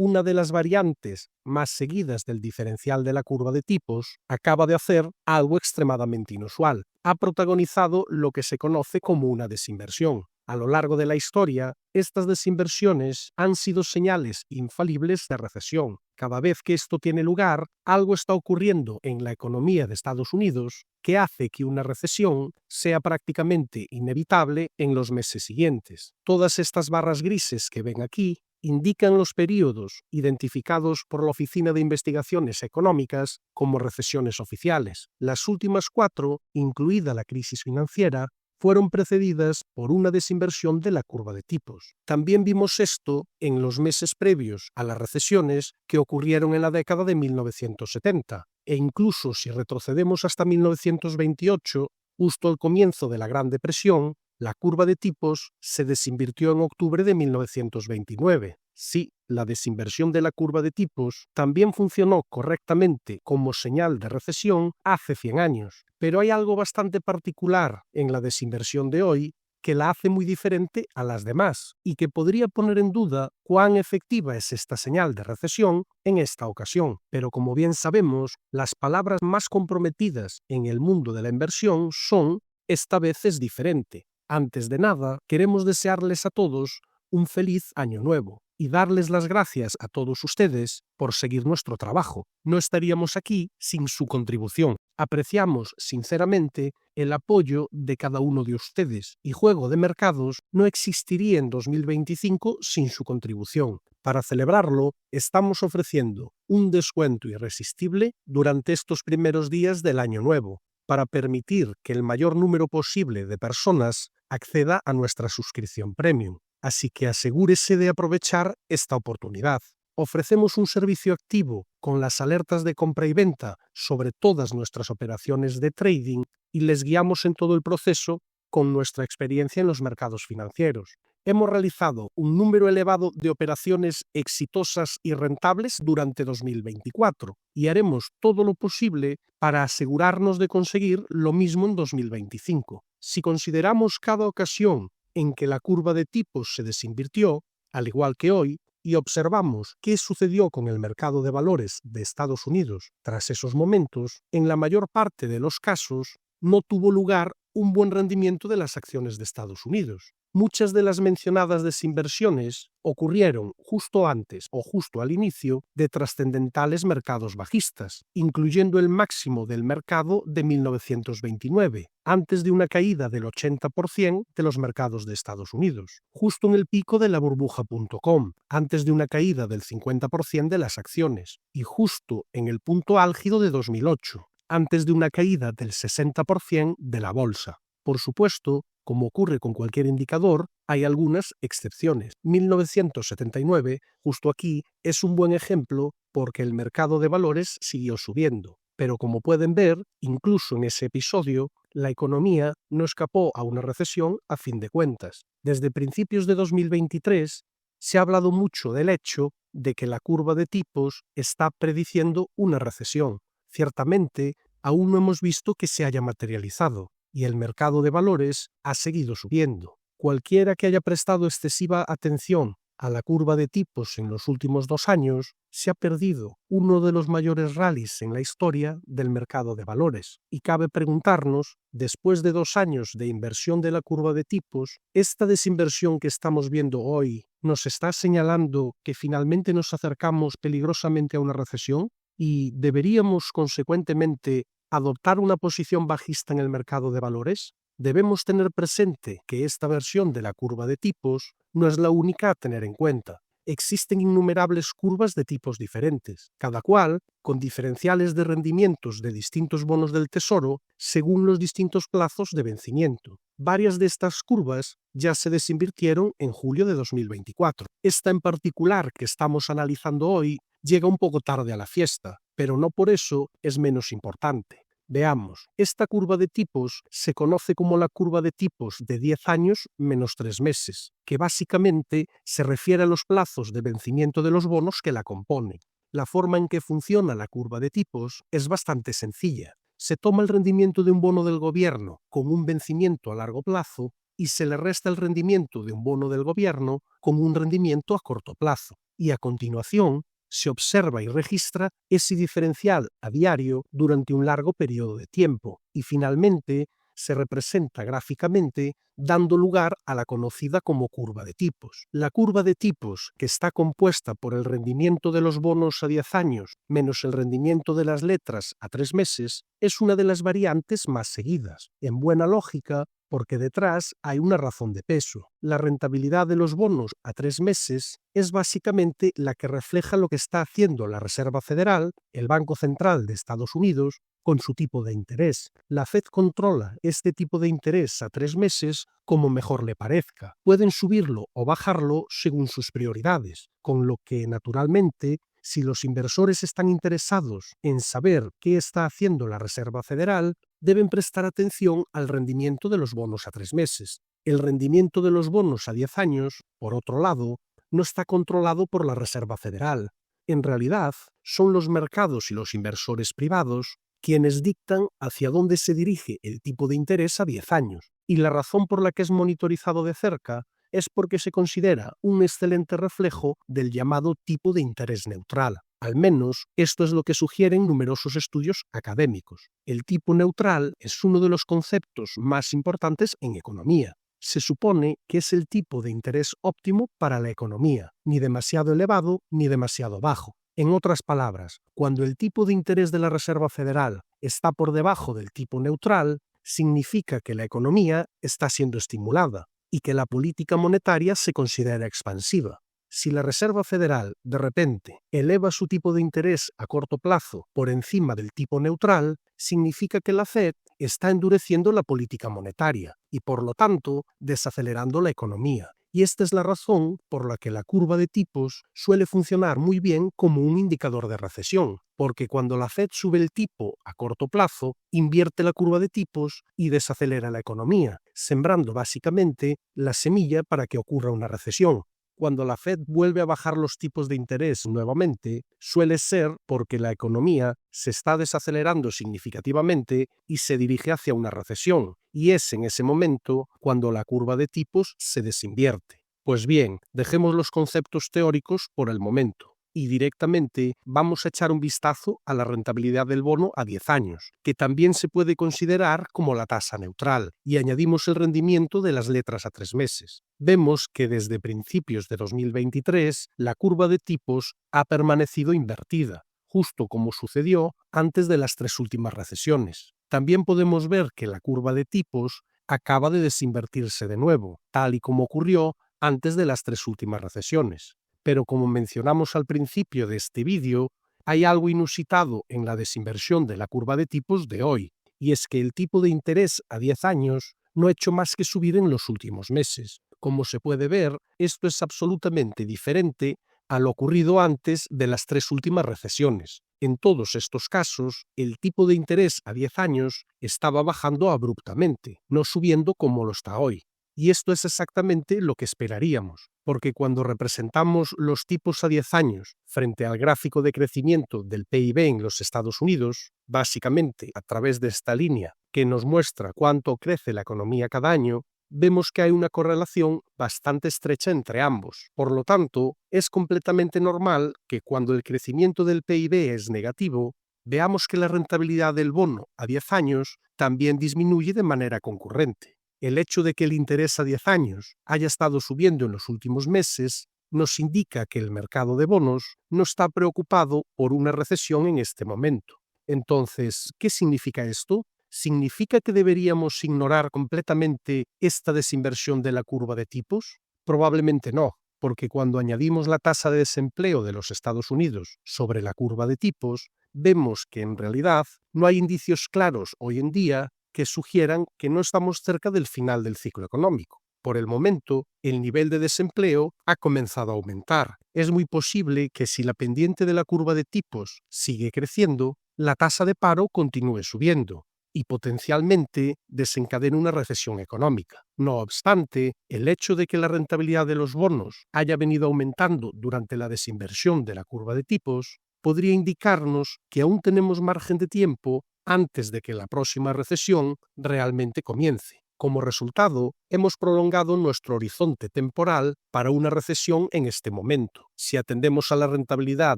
una de las variantes más seguidas del diferencial de la curva de tipos, acaba de hacer algo extremadamente inusual. Ha protagonizado lo que se conoce como una desinversión. A lo largo de la historia, estas desinversiones han sido señales infalibles de recesión. Cada vez que esto tiene lugar, algo está ocurriendo en la economía de Estados Unidos que hace que una recesión sea prácticamente inevitable en los meses siguientes. Todas estas barras grises que ven aquí indican los periodos identificados por la Oficina de Investigaciones Económicas como recesiones oficiales. Las últimas 4, incluida la crisis financiera, fueron precedidas por una desinversión de la curva de tipos. También vimos esto en los meses previos a las recesiones que ocurrieron en la década de 1970, e incluso si retrocedemos hasta 1928, justo al comienzo de la Gran Depresión, la curva de tipos se desinvirtió en octubre de 1929. Sí, la desinversión de la curva de tipos también funcionó correctamente como señal de recesión hace 100 años, pero hay algo bastante particular en la desinversión de hoy que la hace muy diferente a las demás y que podría poner en duda cuán efectiva es esta señal de recesión en esta ocasión. Pero como bien sabemos, las palabras más comprometidas en el mundo de la inversión son "esta vez es diferente". Antes de nada, queremos desearles a todos un feliz año nuevo y darles las gracias a todos ustedes por seguir nuestro trabajo. No estaríamos aquí sin su contribución. Apreciamos sinceramente el apoyo de cada uno de ustedes y Juego de Mercados no existiría en 2025 sin su contribución. Para celebrarlo, estamos ofreciendo un descuento irresistible durante estos primeros días del año nuevo, para permitir que el mayor número posible de personas acceda a nuestra suscripción premium. Así que asegúrese de aprovechar esta oportunidad. Ofrecemos un servicio activo con las alertas de compra y venta sobre todas nuestras operaciones de trading y les guiamos en todo el proceso con nuestra experiencia en los mercados financieros. Hemos realizado un número elevado de operaciones exitosas y rentables durante 2024 y haremos todo lo posible para asegurarnos de conseguir lo mismo en 2025. Si consideramos cada ocasión en que la curva de tipos se desinvirtió, al igual que hoy, y observamos qué sucedió con el mercado de valores de Estados Unidos tras esos momentos, en la mayor parte de los casos no tuvo lugar un buen rendimiento de las acciones de Estados Unidos. Muchas de las mencionadas desinversiones ocurrieron justo antes o justo al inicio de trascendentales mercados bajistas, incluyendo el máximo del mercado de 1929, antes de una caída del 80% de los mercados de Estados Unidos, justo en el pico de la burbuja.com, antes de una caída del 50% de las acciones, y justo en el punto álgido de 2008, antes de una caída del 60% de la bolsa. Por supuesto, como ocurre con cualquier indicador, hay algunas excepciones. 1979, justo aquí, es un buen ejemplo porque el mercado de valores siguió subiendo. Pero como pueden ver, incluso en ese episodio, la economía no escapó a una recesión a fin de cuentas. Desde principios de 2023 se ha hablado mucho del hecho de que la curva de tipos está prediciendo una recesión. Ciertamente, aún no hemos visto que se haya materializado, y el mercado de valores ha seguido subiendo. Cualquiera que haya prestado excesiva atención a la curva de tipos en los últimos 2 años se ha perdido uno de los mayores rallies en la historia del mercado de valores. Y cabe preguntarnos, después de 2 años de inversión de la curva de tipos, ¿esta desinversión que estamos viendo hoy nos está señalando que finalmente nos acercamos peligrosamente a una recesión? ¿Y deberíamos, consecuentemente, adoptar una posición bajista en el mercado de valores? Debemos tener presente que esta versión de la curva de tipos no es la única a tener en cuenta. Existen innumerables curvas de tipos diferentes, cada cual con diferenciales de rendimientos de distintos bonos del Tesoro según los distintos plazos de vencimiento. Varias de estas curvas ya se desinvirtieron en julio de 2024. Esta en particular que estamos analizando hoy llega un poco tarde a la fiesta, pero no por eso es menos importante. Veamos, esta curva de tipos se conoce como la curva de tipos de 10 años menos 3 meses, que básicamente se refiere a los plazos de vencimiento de los bonos que la componen. La forma en que funciona la curva de tipos es bastante sencilla. Se toma el rendimiento de un bono del gobierno con un vencimiento a largo plazo y se le resta el rendimiento de un bono del gobierno con un rendimiento a corto plazo. y a continuación se observa y registra ese diferencial a diario durante un largo periodo de tiempo y finalmente se representa gráficamente dando lugar a la conocida como curva de tipos. La curva de tipos, que está compuesta por el rendimiento de los bonos a 10 años menos el rendimiento de las letras a 3 meses, es una de las variantes más seguidas. En buena lógica, porque detrás hay una razón de peso. La rentabilidad de los bonos a 3 meses es básicamente la que refleja lo que está haciendo la Reserva Federal, el Banco Central de Estados Unidos, con su tipo de interés. La Fed controla este tipo de interés a 3 meses como mejor le parezca. Pueden subirlo o bajarlo según sus prioridades, con lo que, naturalmente, si los inversores están interesados en saber qué está haciendo la Reserva Federal, deben prestar atención al rendimiento de los bonos a 3 meses. El rendimiento de los bonos a 10 años, por otro lado, no está controlado por la Reserva Federal. En realidad, son los mercados y los inversores privados quienes dictan hacia dónde se dirige el tipo de interés a 10 años. Y la razón por la que es monitorizado de cerca es porque se considera un excelente reflejo del llamado tipo de interés neutral. Al menos, esto es lo que sugieren numerosos estudios académicos. El tipo neutral es uno de los conceptos más importantes en economía. Se supone que es el tipo de interés óptimo para la economía, ni demasiado elevado ni demasiado bajo. En otras palabras, cuando el tipo de interés de la Reserva Federal está por debajo del tipo neutral, significa que la economía está siendo estimulada y que la política monetaria se considera expansiva. Si la Reserva Federal, de repente, eleva su tipo de interés a corto plazo por encima del tipo neutral, significa que la Fed está endureciendo la política monetaria y, por lo tanto, desacelerando la economía. Y esta es la razón por la que la curva de tipos suele funcionar muy bien como un indicador de recesión, porque cuando la Fed sube el tipo a corto plazo, invierte la curva de tipos y desacelera la economía, sembrando básicamente la semilla para que ocurra una recesión. Cuando la Fed vuelve a bajar los tipos de interés nuevamente, suele ser porque la economía se está desacelerando significativamente y se dirige hacia una recesión, y es en ese momento cuando la curva de tipos se desinvierte. Pues bien, dejemos los conceptos teóricos por el momento y directamente vamos a echar un vistazo a la rentabilidad del bono a 10 años, que también se puede considerar como la tasa neutral, y añadimos el rendimiento de las letras a 3 meses. Vemos que desde principios de 2023 la curva de tipos ha permanecido invertida, justo como sucedió antes de las 3 últimas recesiones. También podemos ver que la curva de tipos acaba de desinvertirse de nuevo, tal y como ocurrió antes de las 3 últimas recesiones. Pero como mencionamos al principio de este vídeo, hay algo inusitado en la desinversión de la curva de tipos de hoy, y es que el tipo de interés a 10 años no ha hecho más que subir en los últimos meses. Como se puede ver, esto es absolutamente diferente a lo ocurrido antes de las 3 últimas recesiones. En todos estos casos, el tipo de interés a 10 años estaba bajando abruptamente, no subiendo como lo está hoy. Y esto es exactamente lo que esperaríamos, porque cuando representamos los tipos a 10 años frente al gráfico de crecimiento del PIB en los Estados Unidos, básicamente a través de esta línea que nos muestra cuánto crece la economía cada año, vemos que hay una correlación bastante estrecha entre ambos. Por lo tanto, es completamente normal que cuando el crecimiento del PIB es negativo, veamos que la rentabilidad del bono a 10 años también disminuye de manera concurrente. El hecho de que el interés a 10 años haya estado subiendo en los últimos meses nos indica que el mercado de bonos no está preocupado por una recesión en este momento. Entonces, ¿qué significa esto? ¿Significa que deberíamos ignorar completamente esta desinversión de la curva de tipos? Probablemente no, porque cuando añadimos la tasa de desempleo de los Estados Unidos sobre la curva de tipos, vemos que en realidad no hay indicios claros hoy en día que sugieran que no estamos cerca del final del ciclo económico. Por el momento, el nivel de desempleo ha comenzado a aumentar. Es muy posible que si la pendiente de la curva de tipos sigue creciendo, la tasa de paro continúe subiendo y potencialmente desencadene una recesión económica. No obstante, el hecho de que la rentabilidad de los bonos haya venido aumentando durante la desinversión de la curva de tipos podría indicarnos que aún tenemos margen de tiempo antes de que la próxima recesión realmente comience. Como resultado, hemos prolongado nuestro horizonte temporal para una recesión en este momento, si atendemos a la rentabilidad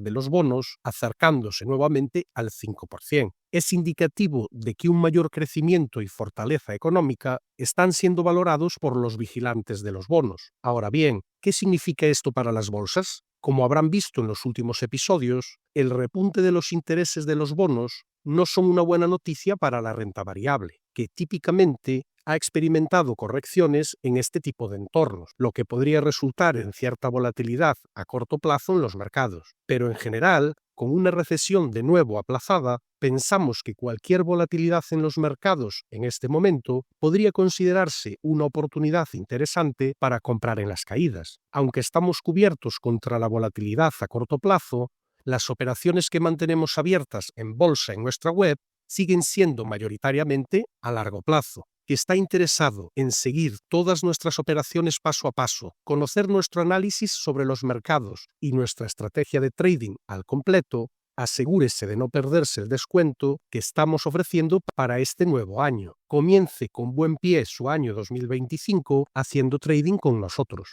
de los bonos acercándose nuevamente al 5%. Es indicativo de que un mayor crecimiento y fortaleza económica están siendo valorados por los vigilantes de los bonos. Ahora bien, ¿qué significa esto para las bolsas? Como habrán visto en los últimos episodios, el repunte de los intereses de los bonos no son una buena noticia para la renta variable, que típicamente ha experimentado correcciones en este tipo de entornos, lo que podría resultar en cierta volatilidad a corto plazo en los mercados. Pero en general, con una recesión de nuevo aplazada, pensamos que cualquier volatilidad en los mercados en este momento podría considerarse una oportunidad interesante para comprar en las caídas. Aunque estamos cubiertos contra la volatilidad a corto plazo, las operaciones que mantenemos abiertas en bolsa en nuestra web siguen siendo mayoritariamente a largo plazo. Si está interesado en seguir todas nuestras operaciones paso a paso, conocer nuestro análisis sobre los mercados y nuestra estrategia de trading al completo, asegúrese de no perderse el descuento que estamos ofreciendo para este nuevo año. Comience con buen pie su año 2025 haciendo trading con nosotros.